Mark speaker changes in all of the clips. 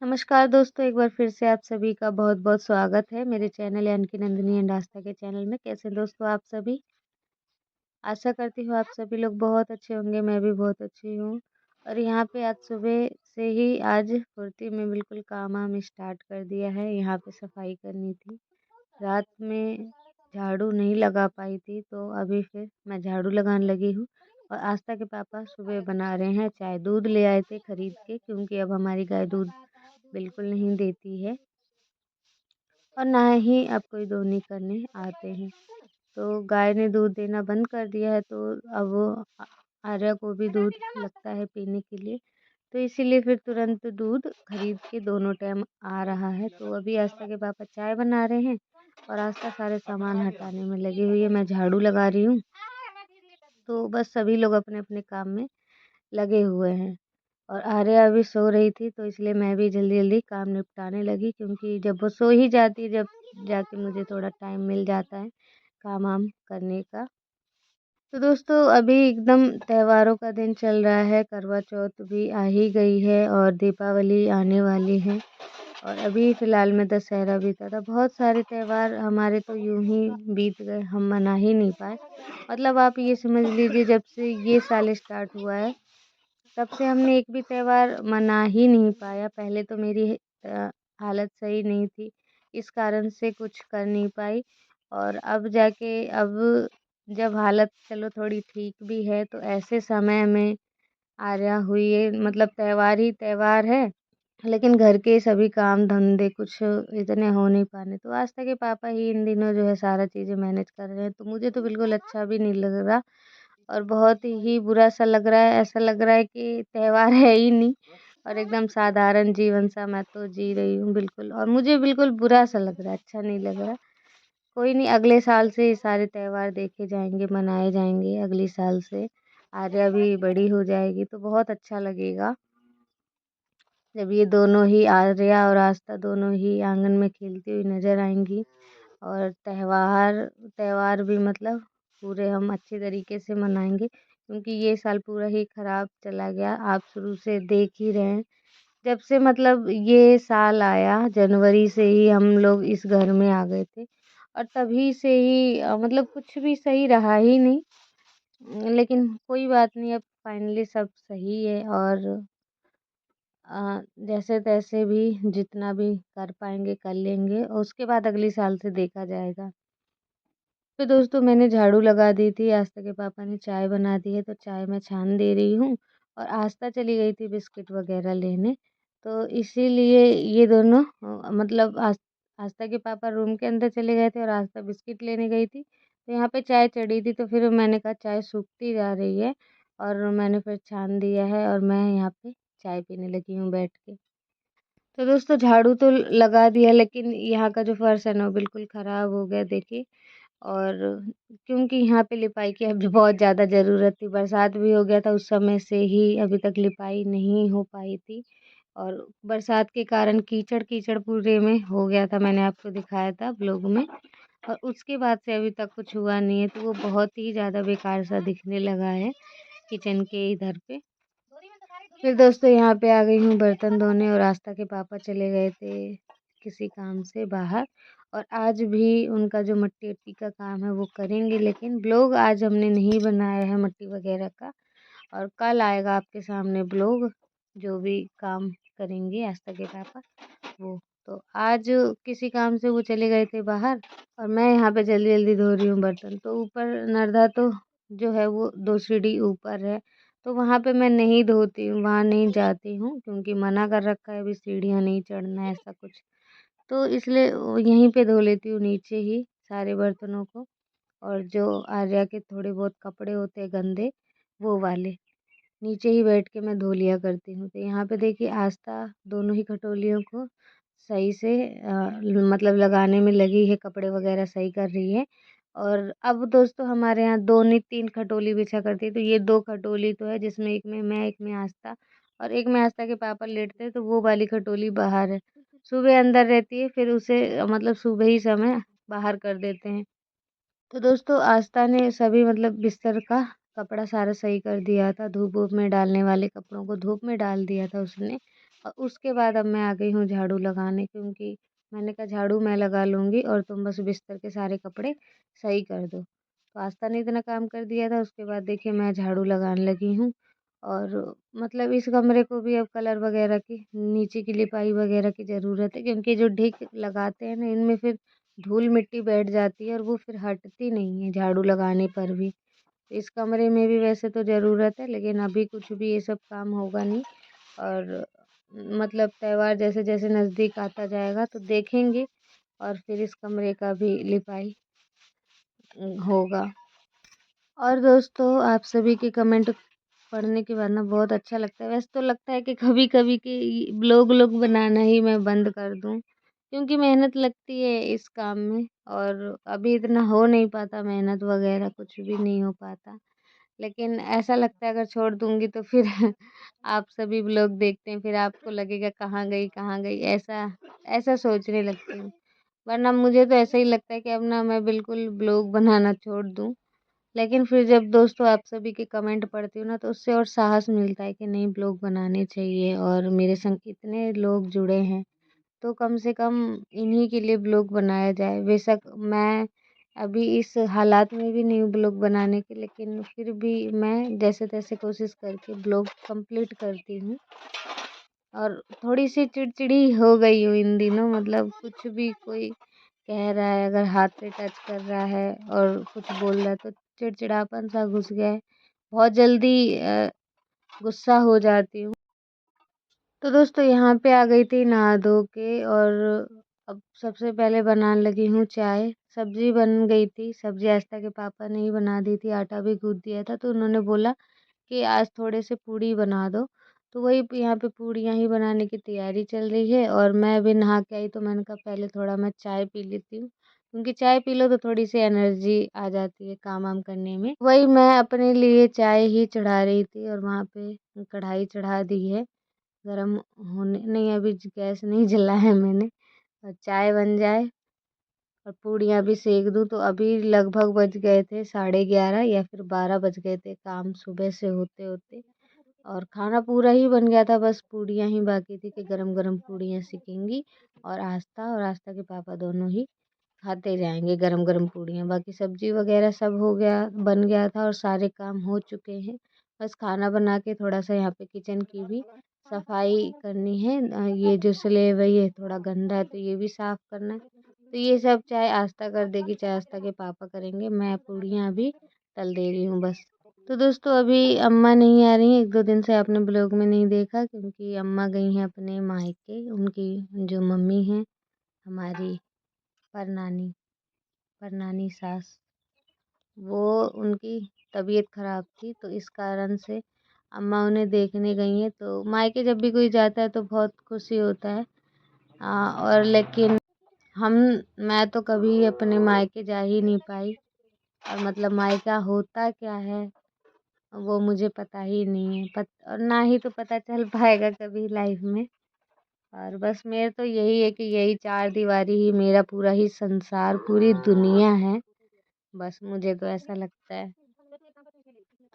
Speaker 1: नमस्कार दोस्तों, एक बार फिर से आप सभी का बहुत-बहुत स्वागत है मेरे चैनल यानी कि नंदिनी एंड आस्था के चैनल में। कैसे हैं दोस्तों आप सभी? आशा करती हूँ आप सभी लोग बहुत अच्छे होंगे, मैं भी बहुत अच्छी हूँ। और यहाँ पे आज सुबह से ही आज फुर्ती में बिल्कुल काम-वाम स्टार्ट कर दिया है। यहाँ पे सफाई करनी थी। रात में झाड़ू नहीं लगा पाई थी, तो अभी फिर मैं झाड़ू लगाने लगी हूँ। और आस्था के पापा सुबह बना रहे हैं चाय। दूध ले आए थे खरीद के, क्योंकि अब हमारी गाय दूध बिल्कुल नहीं देती है और ना ही अब कोई दोहनी करने आते हैं। तो गाय ने दूध देना बंद कर दिया है, तो अब आर्या को भी दूध लगता है पीने के लिए। तो इसीलिए फिर तुरंत दूध खरीद के दोनों टाइम आ रहा है। तो अभी आस्था के पापा चाय बना रहे हैं और आस्था सारे सामान हटाने में लगी हुई है। मैं झाड़ू लगा रही हूँ। तो बस सभी लोग अपने-अपने काम में लगे हुए हैं। और आर्या अभी सो रही थी, तो इसलिए मैं भी जल्दी-जल्दी काम निपटाने लगी, क्योंकि जब वो सो ही जाती है, जब जाके मुझे थोड़ा टाइम मिल जाता है काम-वाम करने का। तो दोस्तों अभी एकदम त्योहारों का दिन चल रहा है, करवा चौथ भी आ ही गई है और दीपावली आने वाली है और अभी फ़िलहाल में दशहरा बीता था। बहुत सारे त्योहार हमारे तो यूँ ही बीत गए, हम मना ही नहीं पाए। मतलब आप ये समझ लीजिए, जब से ये साल स्टार्ट हुआ है तब से हमने एक भी त्योहार मना ही नहीं पाया। पहले तो मेरी हालत सही नहीं थी, इस कारण से कुछ कर नहीं पाई और अब जाके अब जब हालत चलो थोड़ी ठीक भी है, तो ऐसे समय में आर्या हुई है, मतलब त्योहार ही त्योहार है, लेकिन घर के सभी काम धंधे कुछ इतने हो नहीं पाने। तो आस्था के पापा ही इन दिनों जो है सारा चीज़ें मैनेज कर रहे हैं, तो मुझे तो बिल्कुल अच्छा भी नहीं लग रहा और बहुत ही बुरा-सा लग रहा है। ऐसा लग रहा है कि त्योहार है ही नहीं और एकदम साधारण जीवन-सा मैं तो जी रही हूँ बिल्कुल, और मुझे बिल्कुल बुरा-सा लग रहा है, अच्छा नहीं लग रहा। कोई नहीं, अगले साल से ये सारे त्योहार देखे जाएँगे, मनाए जाएँगे अगले साल से। आर्या भी बड़ी हो जाएगी तो बहुत अच्छा लगेगा, जब ये दोनों ही आर्या और आस्था दोनों ही आँगन में खेलती हुई नज़र आएँगी। और त्योहार त्योहार भी मतलब पूरे हम अच्छे तरीके से मनाएँगे, क्योंकि ये साल पूरा ही ख़राब चला गया। आप शुरू से देख ही रहे हैं, जब से मतलब ये साल आया जनवरी से ही हम लोग इस घर में आ गए थे और तभी से ही मतलब कुछ भी सही रहा ही नहीं। लेकिन कोई बात नहीं, अब फाइनली सब सही है और जैसे-तैसे भी जितना भी कर पाएँगे कर लेंगे और उसके बाद अगले साल से देखा जाएगा। तो दोस्तों मैंने झाड़ू लगा दी थी, आस्था के पापा ने चाय बना दी है, तो चाय मैं छान दे रही हूँ और आस्था चली गई थी बिस्किट वग़ैरह लेने। तो इसीलिए ये दोनों मतलब आस्था के पापा रूम के अंदर चले गए थे और आस्था बिस्किट लेने गई थी। तो यहाँ पे चाय चढ़ी थी, तो फिर मैंने कहा चाय सूखती जा रही है और मैंने फिर छान दिया है और मैं यहाँ पे चाय पीने लगी हूँ बैठ के। तो दोस्तों झाड़ू तो लगा दिया, लेकिन यहाँ का जो फर्श है ना वो बिल्कुल ख़राब हो गया देखिए। और क्योंकि यहाँ पे लिपाई की अब बहुत ज़्यादा ज़रूरत थी, बरसात भी हो गया था उस समय से ही अभी तक लिपाई नहीं हो पाई थी और बरसात के कारण कीचड़-कीचड़ पूरे में हो गया था, मैंने आपको दिखाया था ब्लॉग में। और उसके बाद से अभी तक कुछ हुआ नहीं है, तो वो बहुत ही ज़्यादा बेकार-सा दिखने लगा है किचन के इधर पे। फिर दोस्तों यहाँ पे आ गई हूँ बर्तन धोने और आस्था के पापा चले गए थे किसी काम से बाहर और आज भी उनका जो मट्टी-वट्टी का काम है वो करेंगे, लेकिन ब्लॉग आज हमने नहीं बनाया है मट्टी वगैरह का और कल आएगा आपके सामने ब्लॉग, जो भी काम करेंगे आस्था के पापा वो। तो आज किसी काम से वो चले गए थे बाहर और मैं यहाँ पे जल्दी-जल्दी धो रही हूँ बर्तन। तो ऊपर नर्दा तो जो है वो 2 सीढ़ी ऊपर है, तो वहाँ पे मैं नहीं धोती हूँ, वहाँ नहीं जाती हूँ, क्योंकि मना कर रखा है अभी सीढ़ियाँ नहीं चढ़ना है ऐसा कुछ। तो इसलिए यहीं पे धो लेती हूँ नीचे ही सारे बर्तनों को, और जो आर्या के थोड़े बहुत कपड़े होते हैं गंदे, वो वाले नीचे ही बैठ के मैं धो लिया करती हूँ। तो यहाँ पे देखिए आस्था दोनों ही खटोलियों को सही से मतलब लगाने में लगी है, कपड़े वगैरह सही कर रही है। और अब दोस्तों हमारे यहाँ 2 नहीं 3 खटोली बिछा करती है, तो ये 2 खटोली तो है, जिसमें एक में मैं, एक में आस्था और एक में आस्था के पापा लेटते हैं, तो वो वाली खटोली बाहर है। सुबह अंदर रहती है, फिर उसे मतलब सुबह ही समय बाहर कर देते हैं। तो दोस्तों आस्था ने सभी मतलब बिस्तर का कपड़ा सारा सही कर दिया था, धूप-वूप में डालने वाले कपड़ों को धूप में डाल दिया था उसने। और उसके बाद अब मैं आ गई हूँ झाड़ू लगाने, क्योंकि मैंने कहा झाड़ू मैं लगा लूँगी और तुम बस बिस्तर के सारे कपड़े सही कर दो। तो आस्था ने इतना काम कर दिया था, उसके बाद देखिए मैं झाड़ू लगाने लगी हूँ। और मतलब इस कमरे को भी अब कलर वगैरह की, नीचे की लिपाई वगैरह की ज़रूरत है, क्योंकि जो ढिक लगाते हैं ना, इनमें फिर धूल मिट्टी बैठ जाती है और वो फिर हटती नहीं है झाड़ू लगाने पर भी। इस कमरे में भी वैसे तो ज़रूरत है, लेकिन अभी कुछ भी ये सब काम होगा नहीं। और मतलब त्योहार जैसे-जैसे नज़दीक आता जाएगा तो देखेंगे, और फिर इस कमरे का भी लिपाई होगा। और दोस्तों, आप सभी के कमेंट पढ़ने के बाद ना बहुत अच्छा लगता है। वैसे तो लगता है कि कभी-कभी कि ब्लॉग बनाना ही मैं बंद कर दूँ, क्योंकि मेहनत लगती है इस काम में और अभी इतना हो नहीं पाता, मेहनत वगैरह कुछ भी नहीं हो पाता। लेकिन ऐसा लगता है अगर छोड़ दूँगी तो फिर आप सभी व्लॉग देखते हैं, फिर आपको लगेगा कहाँ गई? ऐसा ऐसा सोचने लगती हूँ। वरना मुझे तो ऐसा ही लगता है कि अब ना मैं बिल्कुल व्लॉग बनाना छोड़ दूँ। लेकिन फिर जब दोस्तों आप सभी के कमेंट पढ़ती हूँ ना, तो उससे और साहस मिलता है कि नहीं, व्लॉग बनाने चाहिए और मेरे संग इतने लोग जुड़े हैं, तो कम से कम इन्हीं के लिए व्लॉग बनाया जाए। बेशक मैं अभी इस हालात में भी नहीं हूँ व्लॉग बनाने के, लेकिन फिर भी मैं जैसे-तैसे कोशिश करके व्लॉग कंप्लीट करती हूँ। और थोड़ी-सी चिड़चिड़ी हो गई हूँ इन दिनों, मतलब कुछ भी कोई कह रहा है, अगर हाथ पे टच कर रहा है और कुछ बोल रहा है तो चिड़चिड़ापन सा घुस गया है। बहुत जल्दी गुस्सा हो जाती हूँ। तो दोस्तों यहाँ पे आ गई थी नहा धो के, और अब सबसे पहले बनाने लगी हूँ चाय। सब्जी बन गई थी, सब्जी आस्था के पापा ने ही बना दी थी, आटा भी गूँथ दिया था, तो उन्होंने बोला कि आज थोड़े से पूड़ी बना दो। तो वही यहाँ पे पूड़ियाँ ही बनाने की तैयारी चल रही है, और मैं अभी नहा के आई तो मैंने कहा पहले थोड़ा मैं चाय पी लेती हूँ, क्योंकि चाय पी लो तो थोड़ी सी एनर्जी आ जाती है काम वाम करने में। वही मैं अपने लिए चाय ही चढ़ा रही थी, और वहाँ पे कढ़ाई चढ़ा दी है गरम होने। नहीं, अभी गैस नहीं जला है मैंने। और चाय बन जाए और पूड़ियाँ भी सेक दूँ, तो अभी लगभग बज गए थे 11:30 या फिर 12 बज गए थे काम सुबह से होते-होते। और खाना पूरा ही बन गया था, बस पूड़ियाँ ही बाकी थी कि गरम-गरम पूड़ियाँ सेकेंगी, और आस्था के पापा दोनों ही खाते जाएँगे गरम-गरम पूड़ियाँ। बाकी सब्ज़ी वग़ैरह सब हो गया, बन गया था और सारे काम हो चुके हैं। बस खाना बना के थोड़ा-सा यहाँ पे किचन की भी सफाई करनी है। ये जो स्लैब है ये थोड़ा गंदा है, तो ये भी साफ़ करना है। तो ये सब चाहे आस्था कर देगी, चाहे आस्था के पापा करेंगे। मैं पूड़ियाँ अभी तल दे रही हूँ बस। तो दोस्तों अभी अम्मा नहीं आ रही हैं, 1-2 दिन से आपने ब्लॉग में नहीं देखा, क्योंकि अम्मा गई हैं अपने मायके। उनकी जो मम्मी हैं, हमारी परनानी परनानी सास, वो उनकी तबीयत ख़राब थी, तो इस कारण से अम्मा उन्हें देखने गई हैं। तो मायके जब भी कोई जाता है तो बहुत खुशी होता है। और लेकिन हम मैं तो कभी अपने मायके जा ही नहीं पाई, और मतलब मायका होता क्या है वो मुझे पता ही नहीं है, और ना ही तो पता चल पाएगा कभी लाइफ में। और बस मेरे तो यही है कि यही चार दीवारी ही मेरा पूरा ही संसार, पूरी दुनिया है। बस मुझे तो ऐसा लगता है।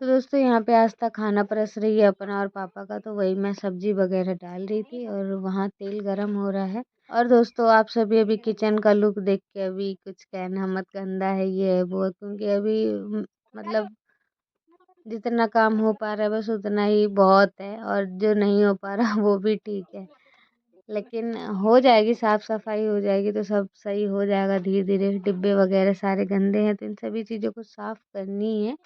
Speaker 1: तो दोस्तों यहाँ पे आस्था खाना परस रही है अपना और पापा का, तो वही मैं सब्जी वगैरह डाल रही थी, और वहाँ तेल गरम हो रहा है। और दोस्तों आप सभी अभी किचन का लुक देख के अभी कुछ कहना मत, गंदा है ये है वो है, क्योंकि अभी मतलब जितना काम हो पा रहा है बस उतना ही बहुत है, और जो नहीं हो पा रहा वो भी ठीक है। लेकिन हो जाएगी, साफ सफाई हो जाएगी तो सब सही हो जाएगा धीरे धीरे। डिब्बे वगैरह सारे गंदे हैं, तो इन सभी चीज़ों को साफ करनी है।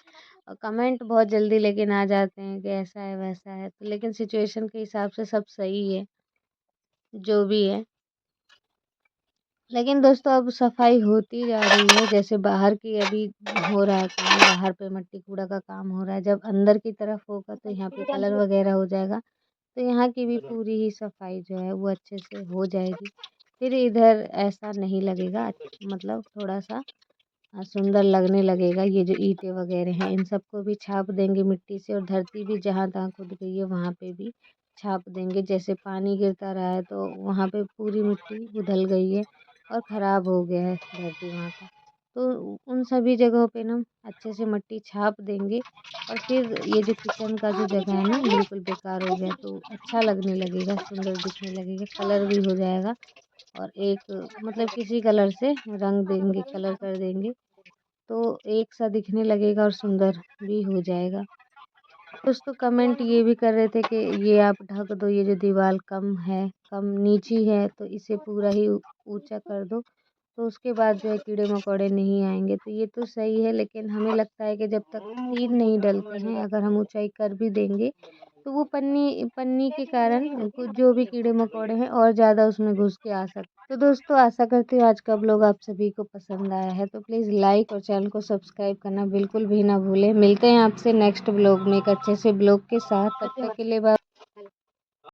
Speaker 1: और कमेंट बहुत जल्दी लेकिन आ जाते हैं कि ऐसा है वैसा है, तो लेकिन सिचुएशन के हिसाब से सब सही है जो भी है। लेकिन दोस्तों अब सफाई होती जा रही है, जैसे बाहर की अभी हो रहा है काम, बाहर पे मट्टी कूड़ा का काम हो रहा है। जब अंदर की तरफ होगा तो यहाँ पे कलर वगैरह हो जाएगा, तो यहाँ की भी पूरी ही सफाई जो है वो अच्छे से हो जाएगी। फिर इधर ऐसा नहीं लगेगा, मतलब थोड़ा सा सुंदर लगने लगेगा। ये जो ईंटें वगैरह हैं इन सबको भी छाप देंगे मिट्टी से, और धरती भी जहाँ तहाँ खुद गई है वहाँ पे भी छाप देंगे। जैसे पानी गिरता रहा है तो वहाँ पे पूरी मिट्टी उधल गई है और ख़राब हो गया है धरती वहाँ का। तो उन सभी जगहों पे ना अच्छे से मट्टी छाप देंगे और फिर ये जो किचन का जो जगह है ना बिल्कुल बेकार हो गया तो अच्छा लगने लगेगा, सुंदर दिखने लगेगा, कलर भी हो जाएगा और एक मतलब किसी कलर से रंग देंगे, कलर कर देंगे तो एक सा दिखने लगेगा और सुंदर भी हो जाएगा। दोस्तों कमेंट ये भी कर रहे थे कि ये आप ढक दो, ये जो दीवार कम है, कम नीची है तो इसे पूरा ही ऊंचा कर दो, तो उसके बाद जो है कीड़े-मकोड़े नहीं आएँगे। तो ये तो सही है लेकिन हमें लगता है कि जब तक तीर नहीं डलते हैं, अगर हम ऊँचाई कर भी देंगे, तो वो पन्नी पन्नी के कारण कुछ जो भी कीड़े-मकोड़े हैं और ज़्यादा उसमें घुस के आ सकते। तो दोस्तों आशा करती हूँ आज का व्लॉग आप सभी को पसंद आया है, तो प्लीज़ लाइक और चैनल को सब्सक्राइब करना बिल्कुल भी ना भूलें। मिलते हैं आपसे नेक्स्ट व्लॉग में एक अच्छे से व्लॉग के साथ, तब तक के लिए बाय।